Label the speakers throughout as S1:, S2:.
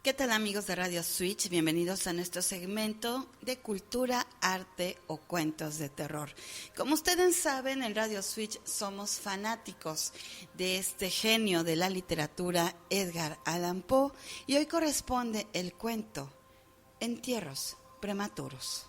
S1: ¿Qué tal, amigos de Radio Switch? Bienvenidos a nuestro segmento de cultura, arte o cuentos de terror. Como ustedes saben, en Radio Switch somos fanáticos de este genio de la literatura, Edgar Allan Poe, y hoy corresponde el cuento Entierros Prematuros.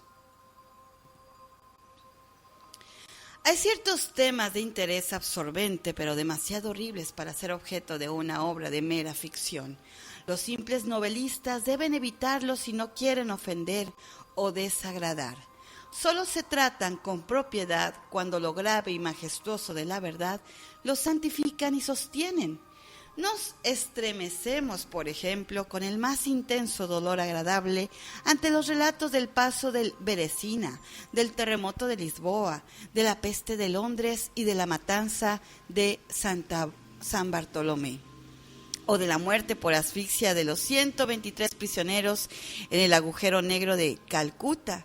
S1: Hay ciertos temas de interés absorbente, pero demasiado horribles para ser objeto de una obra de mera ficción. Los simples novelistas deben evitarlos si no quieren ofender o desagradar. Solo se tratan con propiedad cuando lo grave y majestuoso de la verdad los santifican y sostienen. Nos estremecemos, por ejemplo, con el más intenso dolor agradable ante los relatos del paso del Beresina, del terremoto de Lisboa, de la peste de Londres y de la matanza de San Bartolomé, o de la muerte por asfixia de los 123 prisioneros en el agujero negro de Calcuta.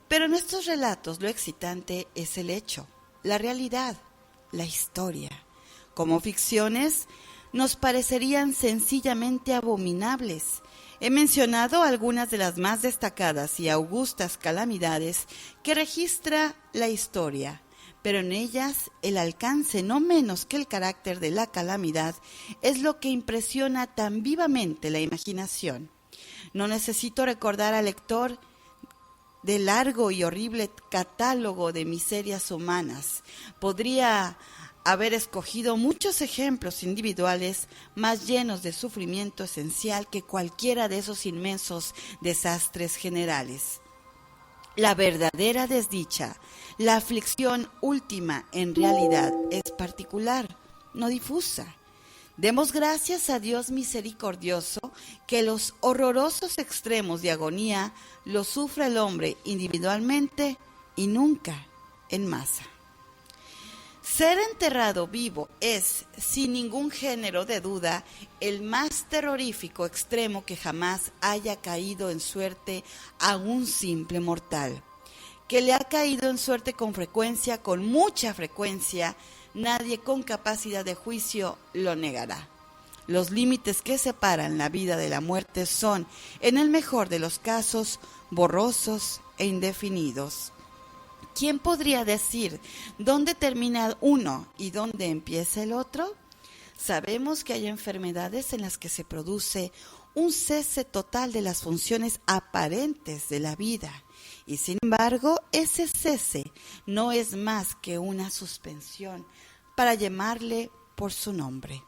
S1: Pero en estos relatos lo excitante es el hecho, la realidad, la historia. Como ficciones, nos parecerían sencillamente abominables. He mencionado algunas de las más destacadas y augustas calamidades que registra la historia, pero en ellas el alcance, no menos que el carácter de la calamidad, es lo que impresiona tan vivamente la imaginación. No necesito recordar al lector del largo y horrible catálogo de miserias humanas. Podría haber escogido muchos ejemplos individuales más llenos de sufrimiento esencial que cualquiera de esos inmensos desastres generales. La verdadera desdicha, la aflicción última, en realidad es particular, no difusa. Demos gracias a Dios misericordioso que los horrorosos extremos de agonía los sufre el hombre individualmente y nunca en masa. Ser enterrado vivo es, sin ningún género de duda, el más terrorífico extremo que jamás haya caído en suerte a un simple mortal. Que le ha caído en suerte con frecuencia, con mucha frecuencia, nadie con capacidad de juicio lo negará. Los límites que separan la vida de la muerte son, en el mejor de los casos, borrosos e indefinidos. ¿Quién podría decir dónde termina uno y dónde empieza el otro? Sabemos que hay enfermedades en las que se produce un cese total de las funciones aparentes de la vida, y sin embargo ese cese no es más que una suspensión, para llamarle por su nombre.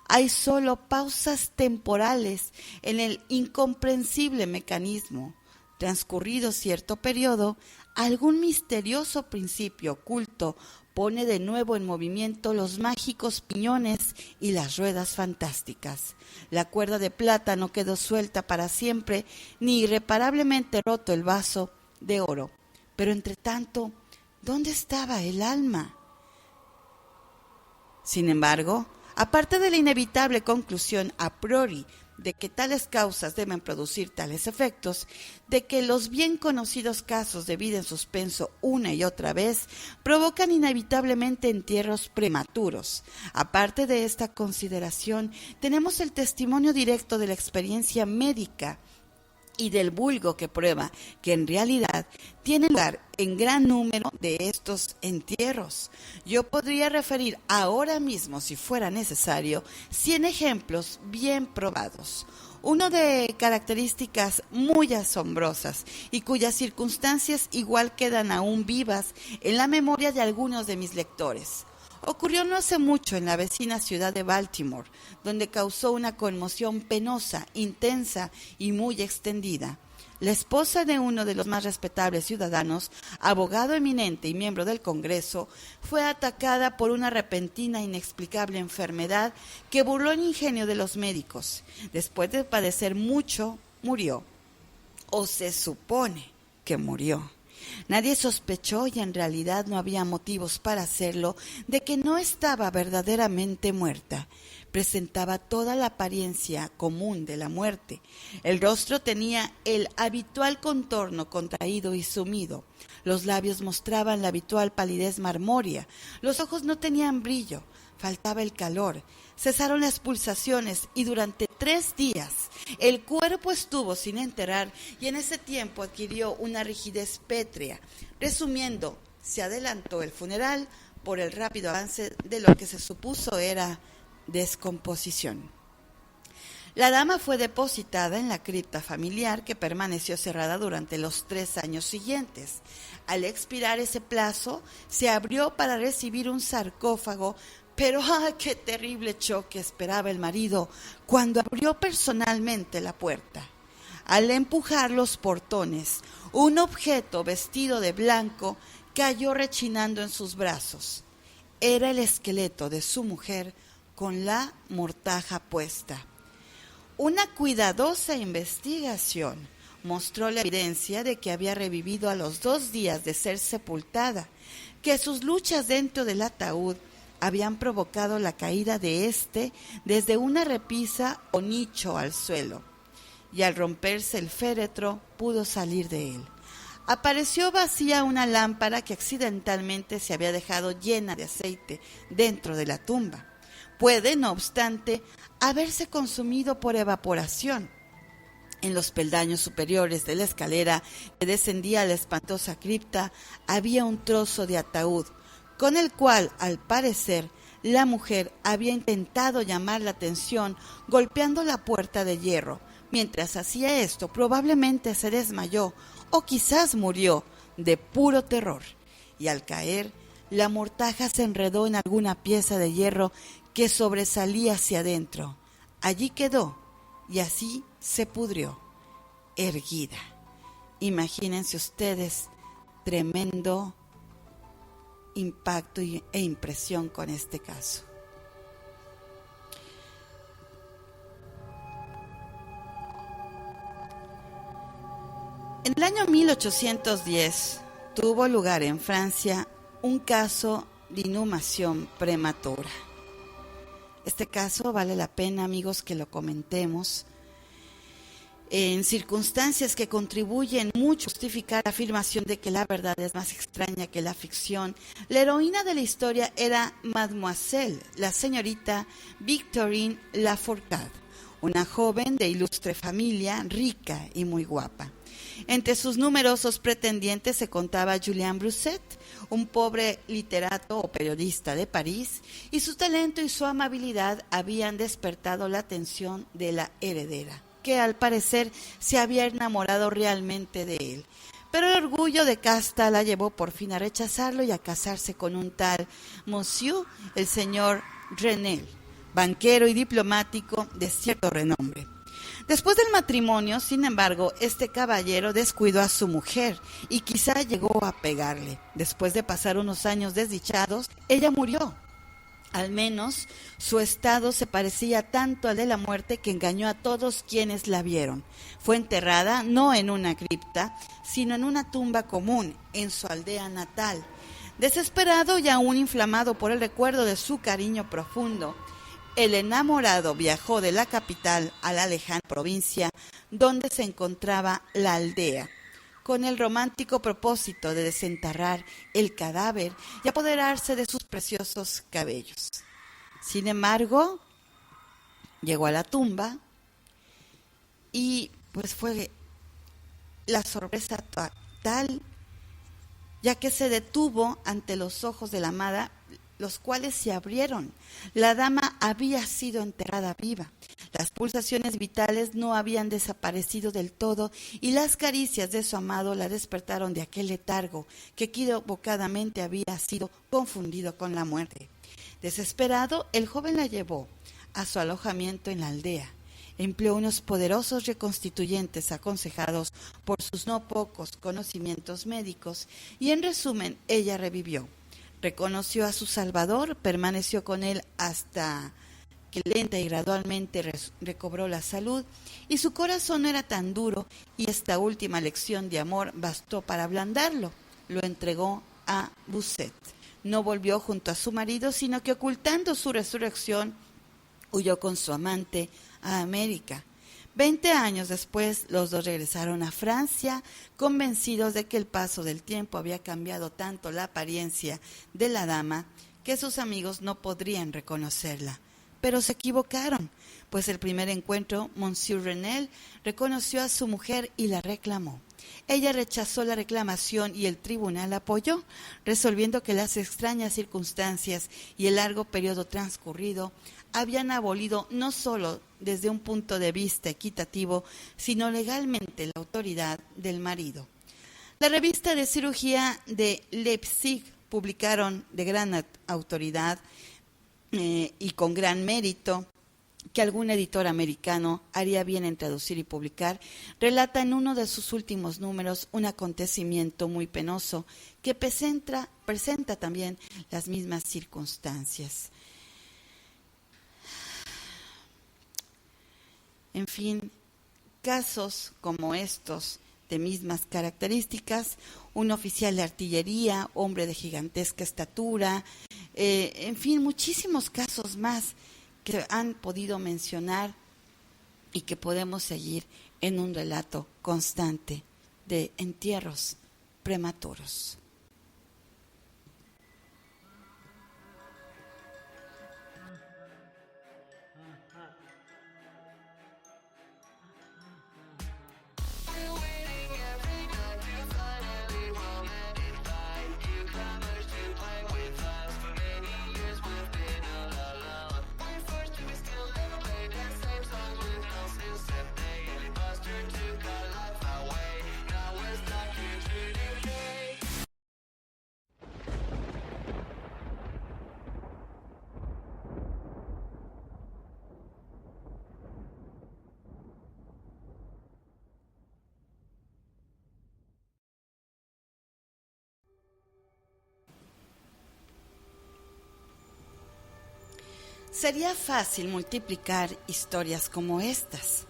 S1: Hay solo pausas temporales en el incomprensible mecanismo. Transcurrido cierto periodo, algún misterioso principio oculto pone de nuevo en movimiento los mágicos piñones y las ruedas fantásticas. La cuerda de plata no quedó suelta para siempre, ni irreparablemente roto el vaso de oro. Pero entre tanto, ¿dónde estaba el alma? Sin embargo, aparte de la inevitable conclusión a priori de que tales causas deben producir tales efectos, de que los bien conocidos casos de vida en suspenso una y otra vez provocan inevitablemente entierros prematuros. Aparte de esta consideración, tenemos el testimonio directo de la experiencia médica y del vulgo que prueba que en realidad tiene lugar en gran número de estos entierros. Yo podría referir ahora mismo, si fuera necesario, 100 ejemplos bien probados. Uno de características muy asombrosas y cuyas circunstancias igual quedan aún vivas en la memoria de algunos de mis lectores. Ocurrió no hace mucho en la vecina ciudad de Baltimore, donde causó una conmoción penosa, intensa y muy extendida. La esposa de uno de los más respetables ciudadanos, abogado eminente y miembro del Congreso, fue atacada por una repentina e inexplicable enfermedad que burló el ingenio de los médicos. Después de padecer mucho, murió. O se supone que murió. Nadie sospechó, y en realidad no había motivos para hacerlo, de que no estaba verdaderamente muerta. Presentaba toda la apariencia común de la muerte. El rostro tenía el habitual contorno contraído y sumido. Los labios mostraban la habitual palidez marmórea. Los ojos no tenían brillo. Faltaba el calor. Cesaron las pulsaciones y durante 3 días El cuerpo estuvo sin enterrar y en ese tiempo adquirió una rigidez pétrea. Resumiendo, se adelantó el funeral por el rápido avance de lo que se supuso era descomposición. La dama fue depositada en la cripta familiar que permaneció cerrada durante los 3 años siguientes. Al expirar ese plazo, se abrió para recibir un sarcófago, pero ¡ah, qué terrible choque esperaba el marido cuando abrió personalmente la puerta! Al empujar los portones, un objeto vestido de blanco cayó rechinando en sus brazos. Era el esqueleto de su mujer con la mortaja puesta. Una cuidadosa investigación mostró la evidencia de que había revivido a los 2 días de ser sepultada, que sus luchas dentro del ataúd habían provocado la caída de éste desde una repisa o nicho al suelo, y al romperse el féretro pudo salir de él. Apareció vacía una lámpara que accidentalmente se había dejado llena de aceite dentro de la tumba. Puede, no obstante, haberse consumido por evaporación. En los peldaños superiores de la escalera que descendía a la espantosa cripta había un trozo de ataúd, con el cual, al parecer, la mujer había intentado llamar la atención golpeando la puerta de hierro. Mientras hacía esto, probablemente se desmayó o quizás murió de puro terror. Y al caer, la mortaja se enredó en alguna pieza de hierro que sobresalía hacia adentro. Allí quedó y así se pudrió, erguida. Imagínense ustedes, tremendo impacto e impresión con este caso. En el año 1810 tuvo lugar en Francia un caso de inhumación prematura. Este caso vale la pena, amigos, que lo comentemos. En circunstancias que contribuyen mucho a justificar la afirmación de que la verdad es más extraña que la ficción, la heroína de la historia era Mademoiselle, la señorita Victorine Lafourcade, una joven de ilustre familia, rica y muy guapa. Entre sus numerosos pretendientes se contaba Julien Broussais, un pobre literato o periodista de París, y su talento y su amabilidad habían despertado la atención de la heredera, que al parecer se había enamorado realmente de él. Pero el orgullo de casta la llevó por fin a rechazarlo y a casarse con un tal Monsieur, el señor Renel, banquero y diplomático de cierto renombre. Después del matrimonio, sin embargo, este caballero descuidó a su mujer y quizá llegó a pegarle. Después de pasar unos años desdichados, ella murió. Al menos su estado se parecía tanto al de la muerte que engañó a todos quienes la vieron. Fue enterrada no en una cripta, sino en una tumba común en su aldea natal. Desesperado y aún inflamado por el recuerdo de su cariño profundo, el enamorado viajó de la capital a la lejana provincia donde se encontraba la aldea, con el romántico propósito de desenterrar el cadáver y apoderarse de sus preciosos cabellos. Sin embargo, llegó a la tumba y pues fue la sorpresa tal, ya que se detuvo ante los ojos de la amada, los cuales se abrieron. La dama había sido enterrada viva. Las pulsaciones vitales no habían desaparecido del todo y las caricias de su amado la despertaron de aquel letargo que equivocadamente había sido confundido con la muerte. Desesperado, el joven la llevó a su alojamiento en la aldea. Empleó unos poderosos reconstituyentes aconsejados por sus no pocos conocimientos médicos y, en resumen, ella revivió. Reconoció a su Salvador, permaneció con él hasta que lenta y gradualmente recobró la salud, y su corazón no era tan duro, y esta última lección de amor bastó para ablandarlo. Lo entregó a Bossuet. No volvió junto a su marido, sino que ocultando su resurrección, huyó con su amante a América. 20 años después, los dos regresaron a Francia, convencidos de que el paso del tiempo había cambiado tanto la apariencia de la dama que sus amigos no podrían reconocerla. pero se equivocaron, pues el primer encuentro, Monsieur Renel reconoció a su mujer y la reclamó. Ella rechazó la reclamación y el tribunal apoyó, resolviendo que las extrañas circunstancias y el largo periodo transcurrido habían abolido no solo desde un punto de vista equitativo, sino legalmente la autoridad del marido. La revista de cirugía de Leipzig publicaron de gran autoridad y con gran mérito, que algún editor americano haría bien en traducir y publicar, relata en uno de sus últimos números un acontecimiento muy penoso que presenta también las mismas circunstancias. En fin, casos como estos de mismas características, un oficial de artillería, hombre de gigantesca estatura, en fin, muchísimos casos más que han podido mencionar y que podemos seguir en un relato constante de entierros prematuros. Sería fácil multiplicar historias como estas,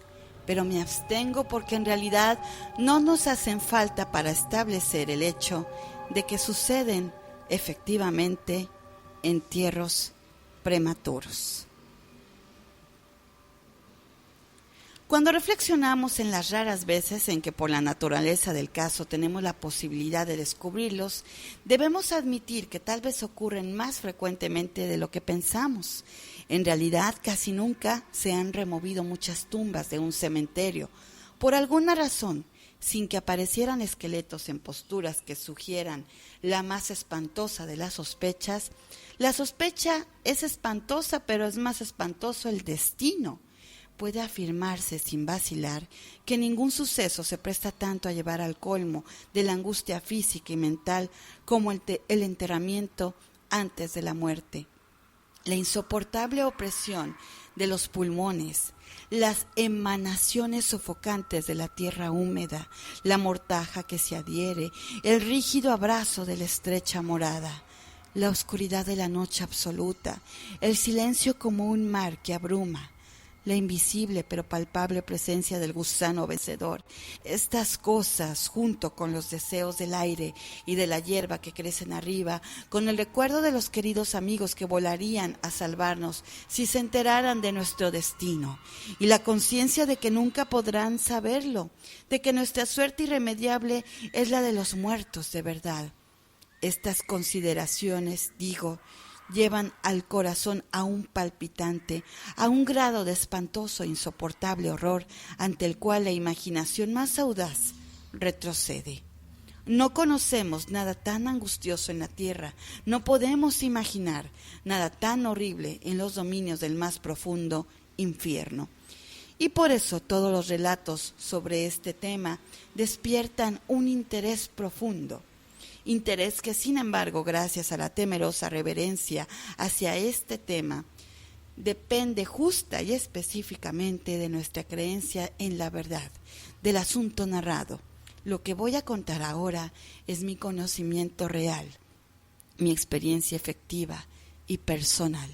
S1: pero me abstengo porque en realidad no nos hacen falta para establecer el hecho de que suceden efectivamente entierros prematuros. Cuando reflexionamos en las raras veces en que por la naturaleza del caso tenemos la posibilidad de descubrirlos, debemos admitir que tal vez ocurren más frecuentemente de lo que pensamos. En realidad, casi nunca se han removido muchas tumbas de un cementerio. Por alguna razón, sin que aparecieran esqueletos en posturas que sugieran la más espantosa de las sospechas, la sospecha es espantosa, pero es más espantoso el destino. Puede afirmarse sin vacilar que ningún suceso se presta tanto a llevar al colmo de la angustia física y mental como el enterramiento antes de la muerte. La insoportable opresión de los pulmones, las emanaciones sofocantes de la tierra húmeda, la mortaja que se adhiere, el rígido abrazo de la estrecha morada, la oscuridad de la noche absoluta, el silencio como un mar que abruma, la invisible pero palpable presencia del gusano vencedor. Estas cosas, junto con los deseos del aire y de la hierba que crecen arriba, con el recuerdo de los queridos amigos que volarían a salvarnos si se enteraran de nuestro destino, y la conciencia de que nunca podrán saberlo, de que nuestra suerte irremediable es la de los muertos de verdad. Estas consideraciones, digo, llevan al corazón aún palpitante, a un grado de espantoso e insoportable horror ante el cual la imaginación más audaz retrocede. No conocemos nada tan angustioso en la tierra, no podemos imaginar nada tan horrible en los dominios del más profundo infierno. Y por eso todos los relatos sobre este tema despiertan un interés profundo. Interés que, sin embargo, gracias a la temerosa reverencia hacia este tema, depende justa y específicamente de nuestra creencia en la verdad del asunto narrado. Lo que voy a contar ahora es mi conocimiento real, mi experiencia efectiva y personal.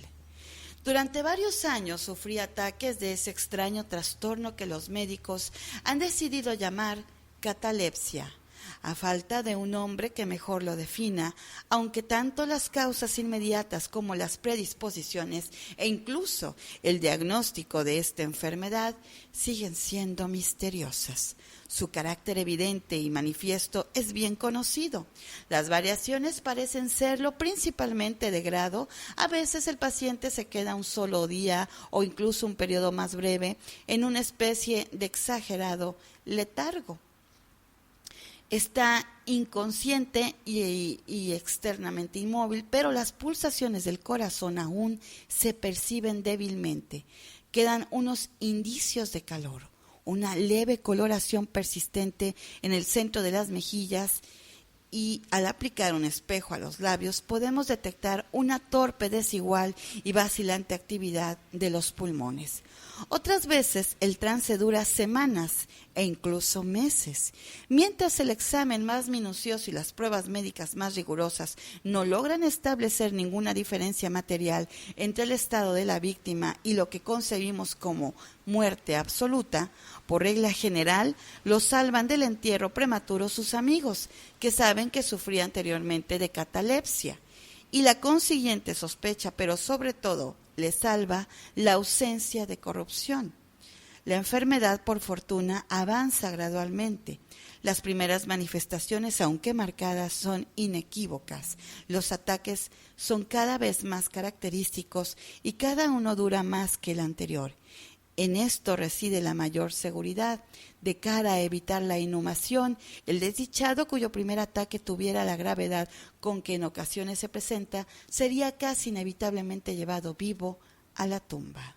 S1: Durante varios años sufrí ataques de ese extraño trastorno que los médicos han decidido llamar catalepsia. a falta de un nombre que mejor lo defina, aunque tanto las causas inmediatas como las predisposiciones e incluso el diagnóstico de esta enfermedad siguen siendo misteriosas. Su carácter evidente y manifiesto es bien conocido. Las variaciones parecen serlo principalmente de grado. A veces el paciente se queda un solo día o incluso un periodo más breve en una especie de exagerado letargo. Está inconsciente y externamente inmóvil, pero las pulsaciones del corazón aún se perciben débilmente. Quedan unos indicios de calor, una leve coloración persistente en el centro de las mejillas, y al aplicar un espejo a los labios podemos detectar una torpe, desigual y vacilante actividad de los pulmones. Otras veces el trance dura semanas e incluso meses. Mientras el examen más minucioso y las pruebas médicas más rigurosas no logran establecer ninguna diferencia material entre el estado de la víctima y lo que concebimos como muerte absoluta, por regla general lo salvan del entierro prematuro sus amigos, que saben que sufría anteriormente de catalepsia, y la consiguiente sospecha, pero sobre todo le salva la ausencia de corrupción. La enfermedad, por fortuna, avanza gradualmente. Las primeras manifestaciones, aunque marcadas, son inequívocas. Los ataques son cada vez más característicos y cada uno dura más que el anterior. En esto reside la mayor seguridad. De cara a evitar la inhumación, el desdichado cuyo primer ataque tuviera la gravedad con que en ocasiones se presenta, sería casi inevitablemente llevado vivo a la tumba.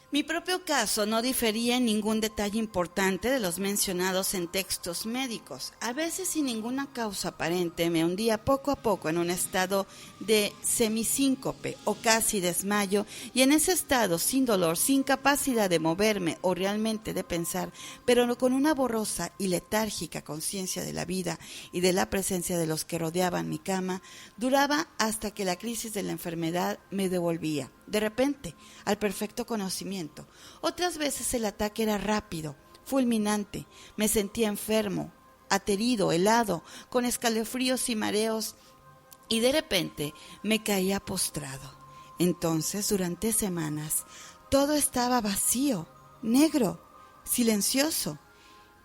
S1: Mi propio caso no difería en ningún detalle importante de los mencionados en textos médicos. A veces sin ninguna causa aparente me hundía poco a poco en un estado de semisíncope o casi desmayo, y en ese estado, sin dolor, sin capacidad de moverme o realmente de pensar, pero con una borrosa y letárgica conciencia de la vida y de la presencia de los que rodeaban mi cama, duraba hasta que la crisis de la enfermedad me devolvía, de repente, al perfecto conocimiento. Otras veces el ataque era rápido, fulminante. Me sentía enfermo, aterido, helado, con escalofríos y mareos, y de repente me caía postrado. Entonces, durante semanas, todo estaba vacío, negro, silencioso,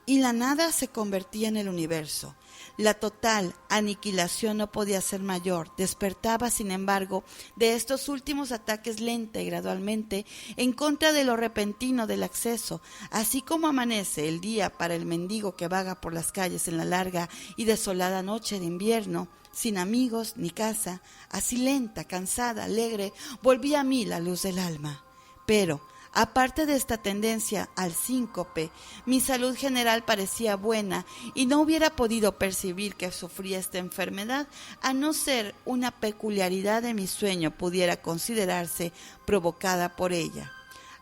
S1: y la nada se convertía en el universo. La total aniquilación no podía ser mayor. Despertaba, sin embargo, de estos últimos ataques lenta y gradualmente, en contra de lo repentino del acceso, así como amanece el día para el mendigo que vaga por las calles en la larga y desolada noche de invierno, sin amigos ni casa. Así lenta, cansada, alegre, volvía a mí la luz del alma. Pero aparte de esta tendencia al síncope, mi salud general parecía buena y no hubiera podido percibir que sufría esta enfermedad, a no ser una peculiaridad de mi sueño pudiera considerarse provocada por ella.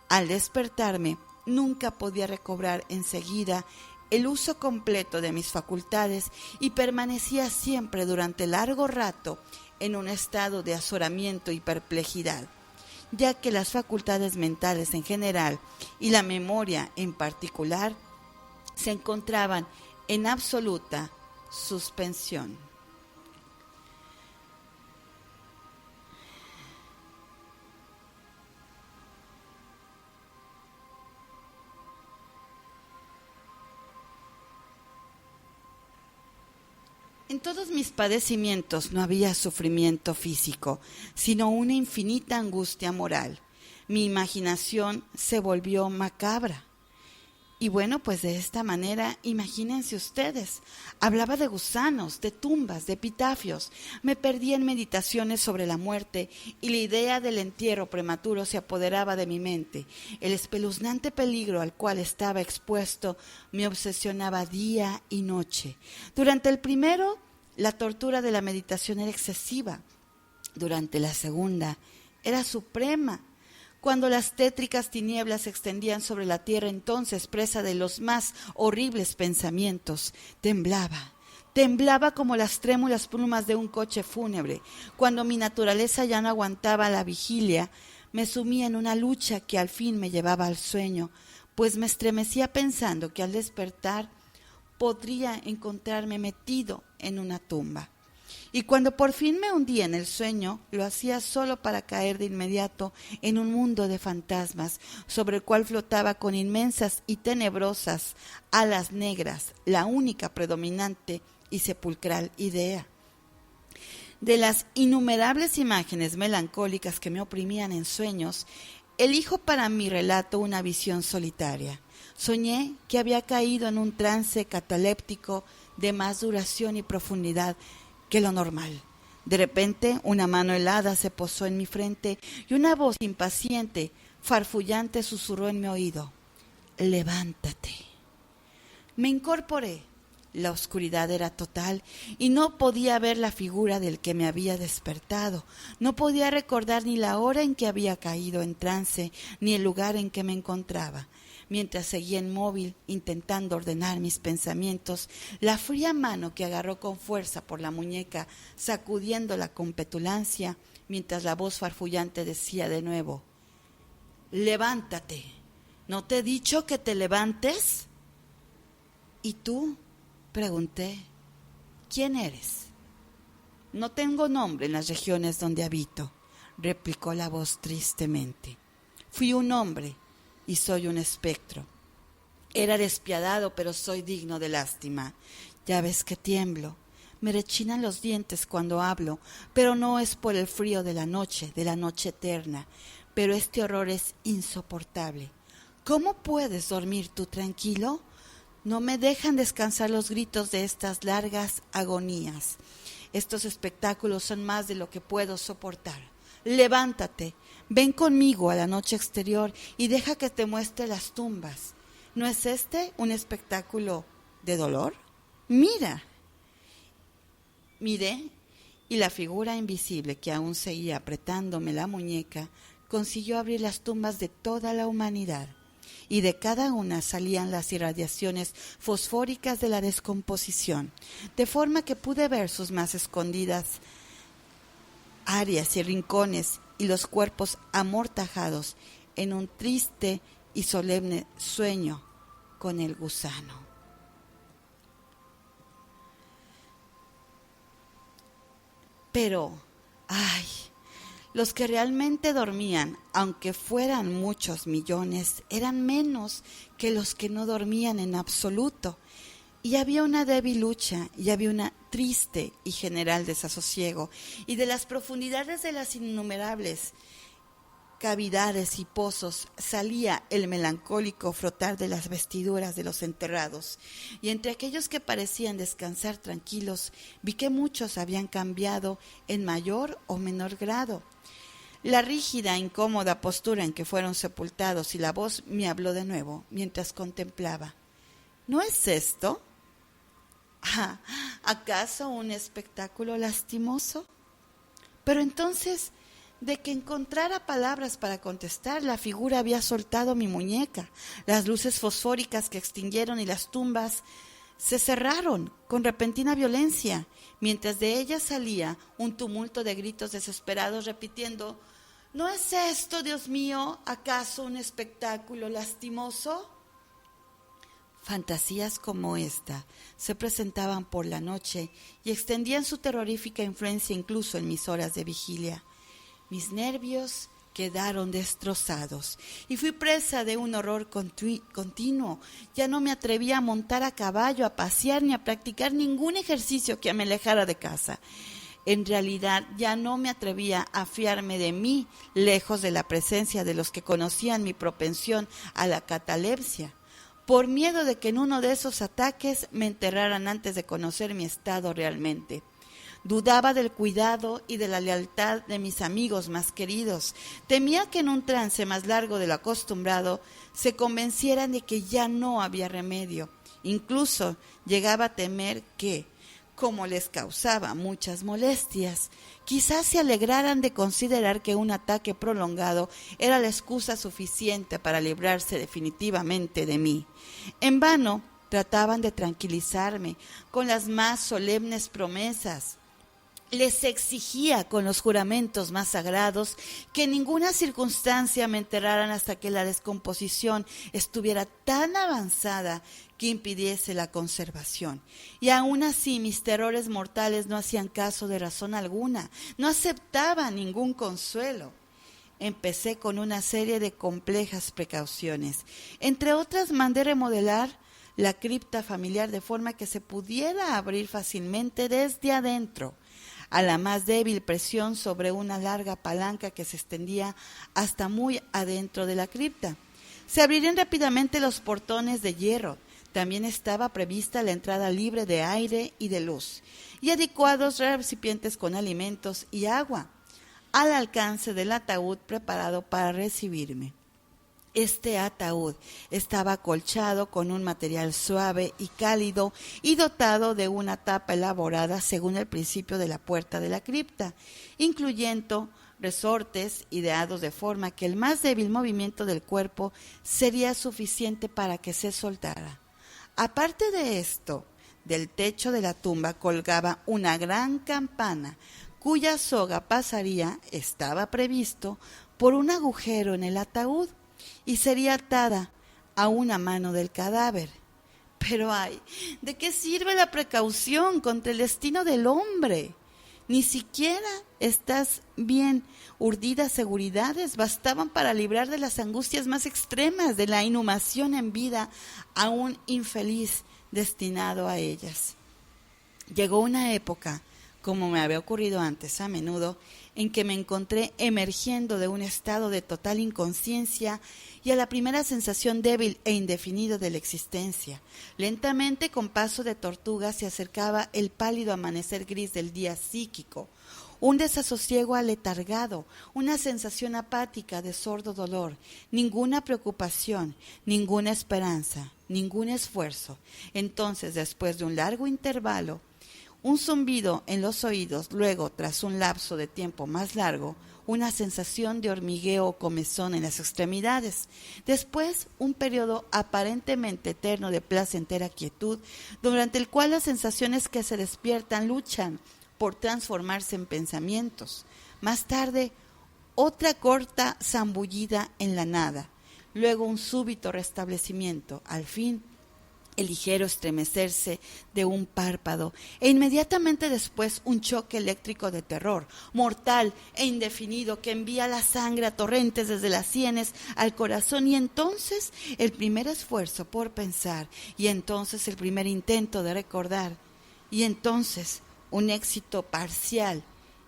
S1: Al despertarme, nunca podía recobrar enseguida el uso completo de mis facultades y permanecía siempre durante largo rato en un estado de azoramiento y perplejidad, ya que las facultades mentales en general y la memoria en particular se encontraban en absoluta suspensión. En todos mis padecimientos no había sufrimiento físico, sino una infinita angustia moral. Mi imaginación se volvió macabra. Y bueno, pues de esta manera, imagínense ustedes, hablaba de gusanos, de tumbas, de epitafios, me perdí en meditaciones sobre la muerte y la idea del entierro prematuro se apoderaba de mi mente. El espeluznante peligro al cual estaba expuesto me obsesionaba día y noche. Durante el primero, la tortura de la meditación era excesiva. Durante la segunda, era suprema. Cuando las tétricas tinieblas se extendían sobre la tierra, entonces, presa de los más horribles pensamientos, temblaba como las trémulas plumas de un coche fúnebre. Cuando mi naturaleza ya no aguantaba la vigilia, me sumía en una lucha que al fin me llevaba al sueño, pues me estremecía pensando que al despertar podría encontrarme metido en una tumba. Y cuando por fin me hundía en el sueño, lo hacía solo para caer de inmediato en un mundo de fantasmas, sobre el cual flotaba con inmensas y tenebrosas alas negras, la única predominante y sepulcral idea. De las innumerables imágenes melancólicas que me oprimían en sueños, elijo para mi relato una visión solitaria. Soñé que había caído en un trance cataléptico de más duración y profundidad que lo normal. De repente, una mano helada se posó en mi frente y una voz impaciente, farfullante, susurró en mi oído: «Levántate». Me incorporé. La oscuridad era total y no podía ver la figura del que me había despertado. No podía recordar ni la hora en que había caído en trance, ni el lugar en que me encontraba. Mientras seguía inmóvil, intentando ordenar mis pensamientos, la fría mano que agarró con fuerza por la muñeca, sacudiéndola con petulancia, mientras la voz farfullante decía de nuevo: «Levántate, ¿no te he dicho que te levantes?» «¿Y tú?», pregunté, «¿quién eres?». «No tengo nombre en las regiones donde habito», replicó la voz tristemente. «Fui un hombre y soy un espectro. Era despiadado, pero soy digno de lástima. Ya ves que tiemblo, me rechinan los dientes cuando hablo, pero no es por el frío de la noche eterna, pero este horror es insoportable. ¿Cómo puedes dormir tú tranquilo? No me dejan descansar los gritos de estas largas agonías. Estos espectáculos son más de lo que puedo soportar. Levántate, ven conmigo a la noche exterior y deja que te muestre las tumbas. ¿No es este un espectáculo de dolor? Mira». Miré, y la figura invisible que aún seguía apretándome la muñeca consiguió abrir las tumbas de toda la humanidad, y de cada una salían las irradiaciones fosfóricas de la descomposición, de forma que pude ver sus más escondidas áreas y rincones y los cuerpos amortajados en un triste y solemne sueño con el gusano. Pero, ¡ay!, los que realmente dormían, aunque fueran muchos millones, eran menos que los que no dormían en absoluto. Y había una débil lucha, y había una triste y general desasosiego, y de las profundidades de las innumerables cavidades y pozos salía el melancólico frotar de las vestiduras de los enterrados, y entre aquellos que parecían descansar tranquilos, vi que muchos habían cambiado en mayor o menor grado. La rígida, incómoda postura en que fueron sepultados, y la voz me habló de nuevo, mientras contemplaba: ¿no es esto acaso un espectáculo lastimoso? Pero entonces, de que encontrara palabras para contestar, la figura había soltado mi muñeca. Las luces fosfóricas que extinguieron y las tumbas se cerraron con repentina violencia, mientras de ellas salía un tumulto de gritos desesperados repitiendo: ¿no es esto, Dios mío, acaso un espectáculo lastimoso? Fantasías como esta se presentaban por la noche y extendían su terrorífica influencia incluso en mis horas de vigilia. Mis nervios quedaron destrozados y fui presa de un horror continuo. Ya no me atrevía a montar a caballo, a pasear ni a practicar ningún ejercicio que me alejara de casa. En realidad ya no me atrevía a fiarme de mí, lejos de la presencia de los que conocían mi propensión a la catalepsia. por miedo de que en uno de esos ataques me enterraran antes de conocer mi estado realmente. Dudaba del cuidado y de la lealtad de mis amigos más queridos. Temía que en un trance más largo de lo acostumbrado se convencieran de que ya no había remedio. Incluso llegaba a temer que, como les causaba muchas molestias, quizás se alegraran de considerar que un ataque prolongado era la excusa suficiente para librarse definitivamente de mí. En vano trataban de tranquilizarme con las más solemnes promesas. Les exigía con los juramentos más sagrados que en ninguna circunstancia me enterraran hasta que la descomposición estuviera tan avanzada que impidiese la conservación. Y aún así mis terrores mortales no hacían caso de razón alguna, no aceptaban ningún consuelo. Empecé con una serie de complejas precauciones. Entre otras, mandé remodelar la cripta familiar de forma que se pudiera abrir fácilmente desde adentro, a la más débil presión sobre una larga palanca que se extendía hasta muy adentro de la cripta. Se abrirían rápidamente los portones de hierro. También estaba prevista la entrada libre de aire y de luz, y adecuados recipientes con alimentos y agua, al alcance del ataúd preparado para recibirme. Este ataúd estaba acolchado con un material suave y cálido y dotado de una tapa elaborada según el principio de la puerta de la cripta, incluyendo resortes ideados de forma que el más débil movimiento del cuerpo sería suficiente para que se soltara. Aparte de esto, del techo de la tumba colgaba una gran campana, cuya soga pasaría, estaba previsto, por un agujero en el ataúd, y sería atada a una mano del cadáver. Pero ay, ¿de qué sirve la precaución contra el destino del hombre? Ni siquiera estas bien urdidas seguridades bastaban para librar de las angustias más extremas de la inhumación en vida a un infeliz destinado a ellas. Llegó una época, como me había ocurrido antes a menudo, en que me encontré emergiendo de un estado de total inconsciencia y a la primera sensación débil e indefinida de la existencia. Lentamente, con paso de tortuga, se acercaba el pálido amanecer gris del día psíquico, un desasosiego aletargado, una sensación apática de sordo dolor, ninguna preocupación, ninguna esperanza, ningún esfuerzo. Entonces, después de un largo intervalo, un zumbido en los oídos, luego, tras un lapso de tiempo más largo, una sensación de hormigueo o comezón en las extremidades. Después, un periodo aparentemente eterno de placentera quietud, durante el cual las sensaciones que se despiertan luchan por transformarse en pensamientos. Más tarde, otra corta zambullida en la nada. Luego, un súbito restablecimiento. Al fin, el ligero estremecerse de un párpado, e inmediatamente después un choque eléctrico de terror, mortal e indefinido, que envía la sangre a torrentes desde las sienes al corazón, y entonces el primer esfuerzo por pensar, y entonces el primer intento de recordar, y entonces un éxito parcial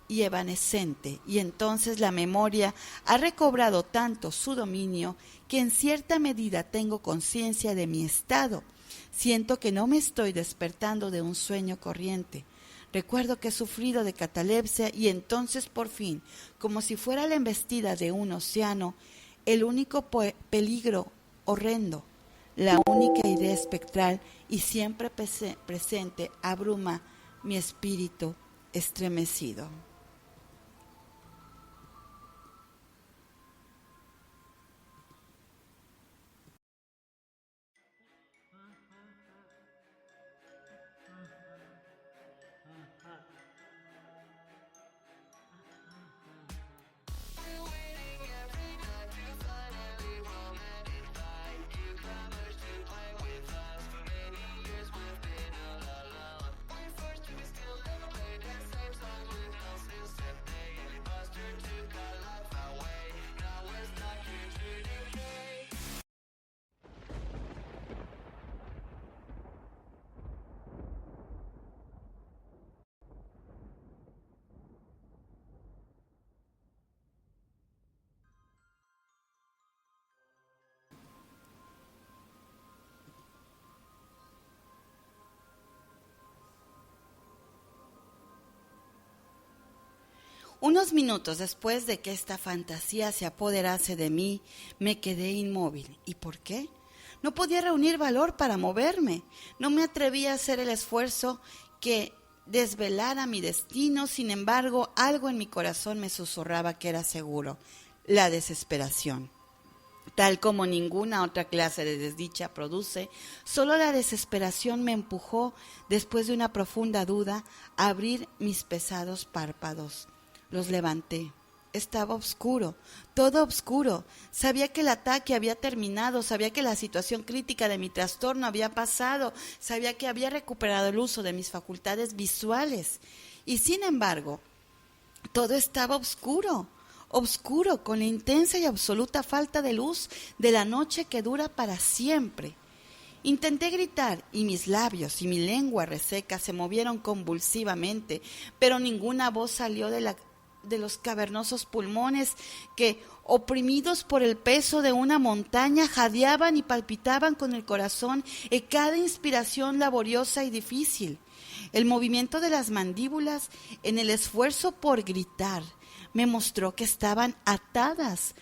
S1: y evanescente, y entonces la memoria ha recobrado tanto su dominio que en cierta medida tengo conciencia de mi estado. Siento que no me estoy despertando de un sueño corriente. Recuerdo que he sufrido de catalepsia y entonces por fin, como si fuera la embestida de un océano, el único peligro horrendo, la única idea espectral y siempre presente abruma mi espíritu estremecido. Unos minutos después de que esta fantasía se apoderase de mí, me quedé inmóvil. ¿Y por qué? No podía reunir valor para moverme. No me atrevía a hacer el esfuerzo que desvelara mi destino. Sin embargo, algo en mi corazón me susurraba que era seguro: la desesperación. Tal como ninguna otra clase de desdicha produce, solo la desesperación me empujó, después de una profunda duda, a abrir mis pesados párpados. Los levanté. Estaba oscuro, todo oscuro. Sabía que el ataque había terminado, sabía que la situación crítica de mi trastorno había pasado, sabía que había recuperado el uso de mis facultades visuales. Y sin embargo, todo estaba oscuro, oscuro, con la intensa y absoluta falta de luz de la noche que dura para siempre. Intenté gritar y mis labios y mi lengua reseca se movieron convulsivamente, pero ninguna voz salió de los cavernosos pulmones que, oprimidos por el peso de una montaña, jadeaban y palpitaban con el corazón en cada inspiración laboriosa y difícil. El movimiento de las mandíbulas en el esfuerzo por gritar me mostró que estaban atadas,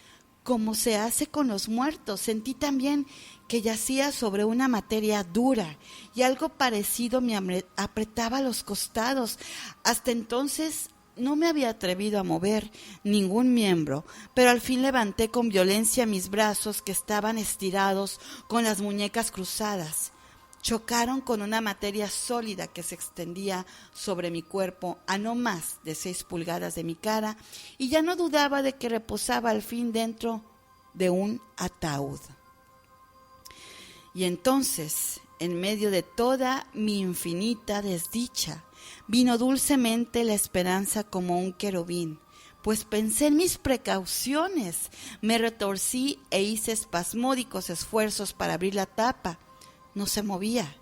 S1: como se hace con los muertos. Sentí también que yacía sobre una materia dura y algo parecido me apretaba los costados. Hasta entonces no me había atrevido a mover ningún miembro, pero al fin levanté con violencia mis brazos, que estaban estirados con las muñecas cruzadas. Chocaron con una materia sólida que se extendía sobre mi cuerpo a no más de 6 pulgadas de mi cara, y ya no dudaba de que reposaba al fin dentro de un ataúd. Y entonces, en medio de toda mi infinita desdicha, vino dulcemente la esperanza como un querubín, pues pensé en mis precauciones. Me retorcí e hice espasmódicos esfuerzos para abrir la tapa. No se movía.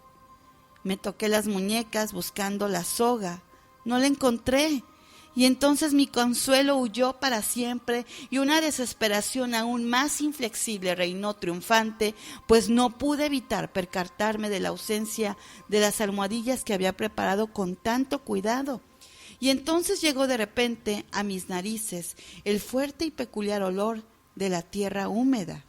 S1: Me toqué las muñecas buscando la soga. No la encontré. Y entonces mi consuelo huyó para siempre y una desesperación aún más inflexible reinó triunfante, pues no pude evitar percatarme de la ausencia de las almohadillas que había preparado con tanto cuidado. Y entonces llegó de repente a mis narices el fuerte y peculiar olor de la tierra húmeda.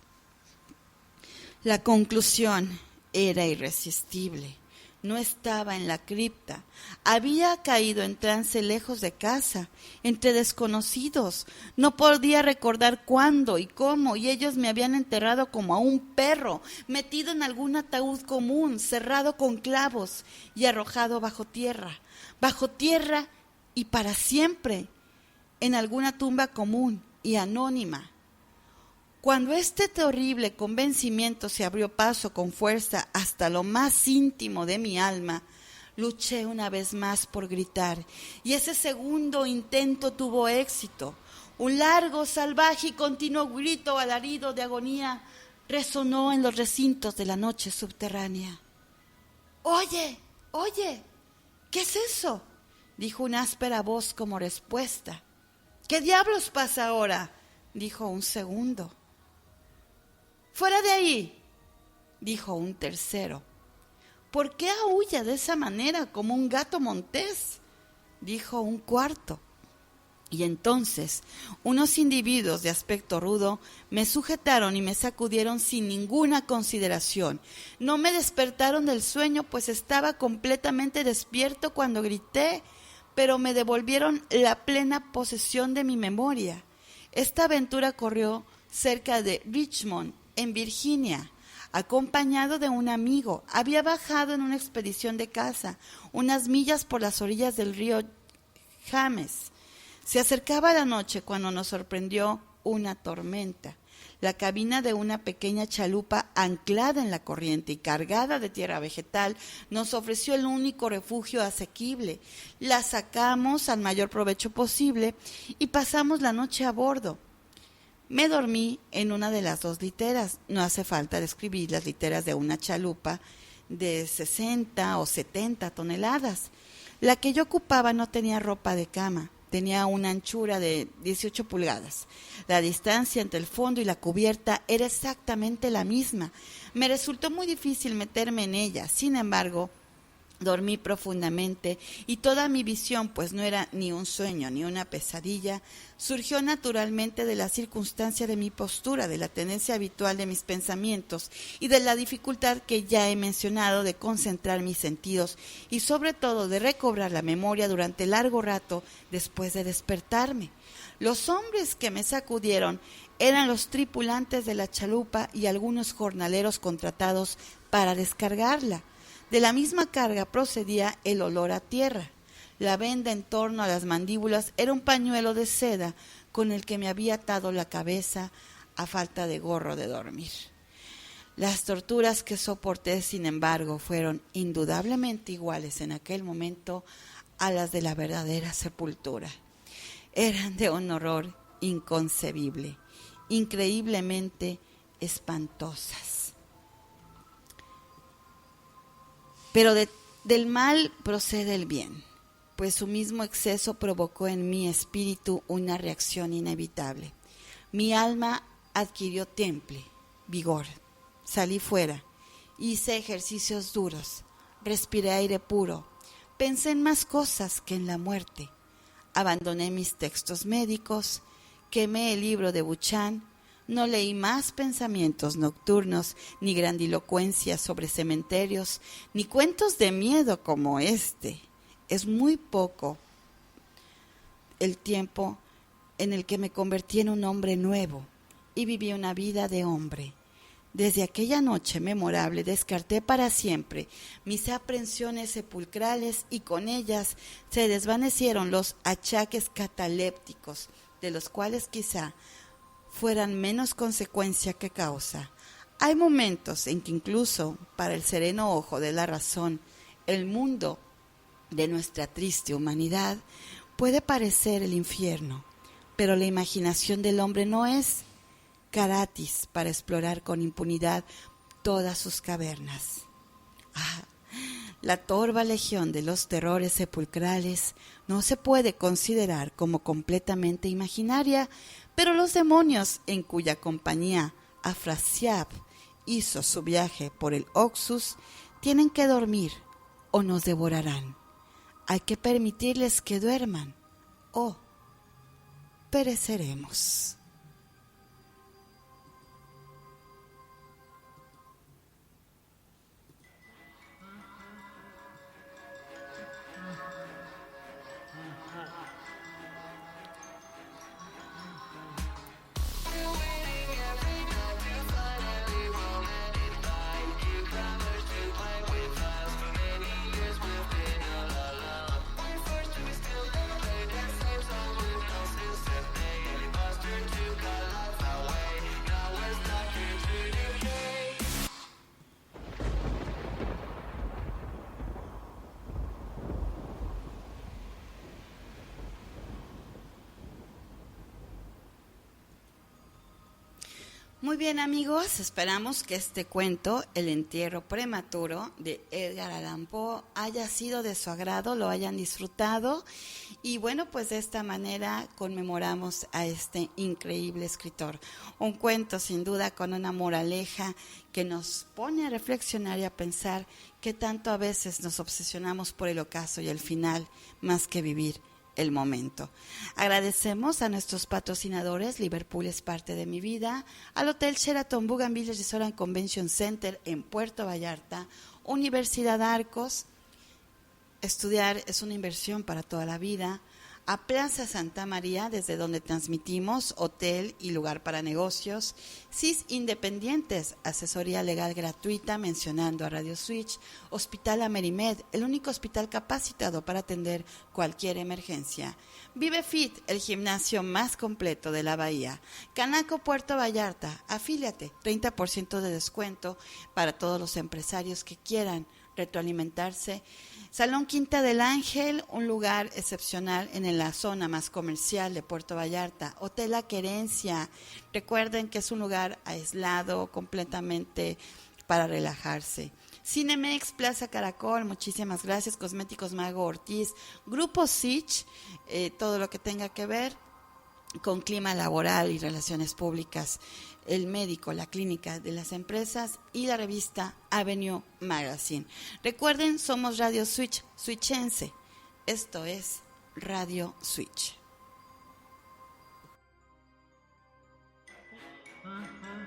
S1: La conclusión era irresistible. No estaba en la cripta. Había caído en trance lejos de casa, entre desconocidos. No podía recordar cuándo y cómo, y ellos me habían enterrado como a un perro, metido en algún ataúd común, cerrado con clavos y arrojado bajo tierra y para siempre, en alguna tumba común y anónima. Cuando este terrible convencimiento se abrió paso con fuerza hasta lo más íntimo de mi alma, luché una vez más por gritar, y ese segundo intento tuvo éxito. Un largo, salvaje y continuo grito alarido de agonía resonó en los recintos de la noche subterránea. «Oye, oye, ¿qué es eso?», dijo una áspera voz como respuesta. «¿Qué diablos pasa ahora?», dijo un segundo. «Fuera de ahí», dijo un tercero. «¿Por qué aúlla de esa manera como un gato montés?», dijo un cuarto. Y entonces unos individuos de aspecto rudo me sujetaron y me sacudieron sin ninguna consideración. No me despertaron del sueño, pues estaba completamente despierto cuando grité, pero me devolvieron la plena posesión de mi memoria. Esta aventura corrió cerca de Richmond, en Virginia, acompañado de un amigo. Había bajado en una expedición de caza, unas millas por las orillas del río James. Se acercaba la noche cuando nos sorprendió una tormenta. La cabina de una pequeña chalupa anclada en la corriente y cargada de tierra vegetal nos ofreció el único refugio asequible. La sacamos al mayor provecho posible y pasamos la noche a bordo. Me dormí en una de las 2 literas. No hace falta describir las literas de una chalupa de 60 o 70 toneladas. La que yo ocupaba no tenía ropa de cama. Tenía una anchura de 18 pulgadas. La distancia entre el fondo y la cubierta era exactamente la misma. Me resultó muy difícil meterme en ella. Sin embargo, Dormí profundamente y toda mi visión, pues no era ni un sueño ni una pesadilla, surgió naturalmente de la circunstancia de mi postura, de la tendencia habitual de mis pensamientos y de la dificultad que ya he mencionado de concentrar mis sentidos y sobre todo de recobrar la memoria durante largo rato después de despertarme. Los hombres que me sacudieron eran los tripulantes de la chalupa y algunos jornaleros contratados para descargarla. De la misma carga procedía el olor a tierra. La venda en torno a las mandíbulas era un pañuelo de seda con el que me había atado la cabeza a falta de gorro de dormir. Las torturas que soporté, sin embargo, fueron indudablemente iguales en aquel momento a las de la verdadera sepultura. Eran de un horror inconcebible, increíblemente espantosas. Pero del mal procede el bien, pues su mismo exceso provocó en mi espíritu una reacción inevitable. Mi alma adquirió temple, vigor. Salí fuera, hice ejercicios duros, respiré aire puro, pensé en más cosas que en la muerte. Abandoné mis textos médicos, quemé el libro de Buchan. No leí más pensamientos nocturnos, ni grandilocuencias sobre cementerios, ni cuentos de miedo como este. Es muy poco el tiempo en el que me convertí en un hombre nuevo y viví una vida de hombre. Desde aquella noche memorable descarté para siempre mis aprensiones sepulcrales y con ellas se desvanecieron los achaques catalépticos, de los cuales quizá fueran menos consecuencia que causa. Hay momentos en que incluso para el sereno ojo de la razón, el mundo de nuestra triste humanidad puede parecer el infierno, pero la imaginación del hombre no es caratis para explorar con impunidad todas sus cavernas. La torva legión de los terrores sepulcrales no se puede considerar como completamente imaginaria, pero los demonios en cuya compañía Afrasiab hizo su viaje por el Oxus tienen que dormir o nos devorarán. Hay que permitirles que duerman o pereceremos. Muy bien, amigos, esperamos que este cuento, El entierro prematuro de Edgar Allan Poe, haya sido de su agrado, lo hayan disfrutado y bueno, pues de esta manera conmemoramos a este increíble escritor. Un cuento sin duda con una moraleja que nos pone a reflexionar y a pensar que tanto a veces nos obsesionamos por el ocaso y el final más que vivir el momento. Agradecemos a nuestros patrocinadores. Liverpool es parte de mi vida, al Hotel Sheraton Bougainville Resort and Convention Center en Puerto Vallarta, Universidad Arcos, estudiar es una inversión para toda la vida, a Plaza Santa María, desde donde transmitimos, hotel y lugar para negocios, CIS Independientes, asesoría legal gratuita, mencionando a Radio Switch, Hospital Amerimed, el único hospital capacitado para atender cualquier emergencia, Vive Fit, el gimnasio más completo de la Bahía, Canaco Puerto Vallarta, afíliate, 30% de descuento para todos los empresarios que quieran retroalimentarse, Salón Quinta del Ángel, un lugar excepcional en la zona más comercial de Puerto Vallarta. Hotel La Querencia, recuerden que es un lugar aislado completamente para relajarse. Cinemex, Plaza Caracol, muchísimas gracias. Cosméticos Mago Ortiz, Grupo Sich, todo lo que tenga que ver con clima laboral y relaciones públicas, El Médico, la clínica de las empresas y la revista Avenue Magazine. Recuerden, somos Radio Switch, switchense. Esto es Radio Switch.
S2: Ajá.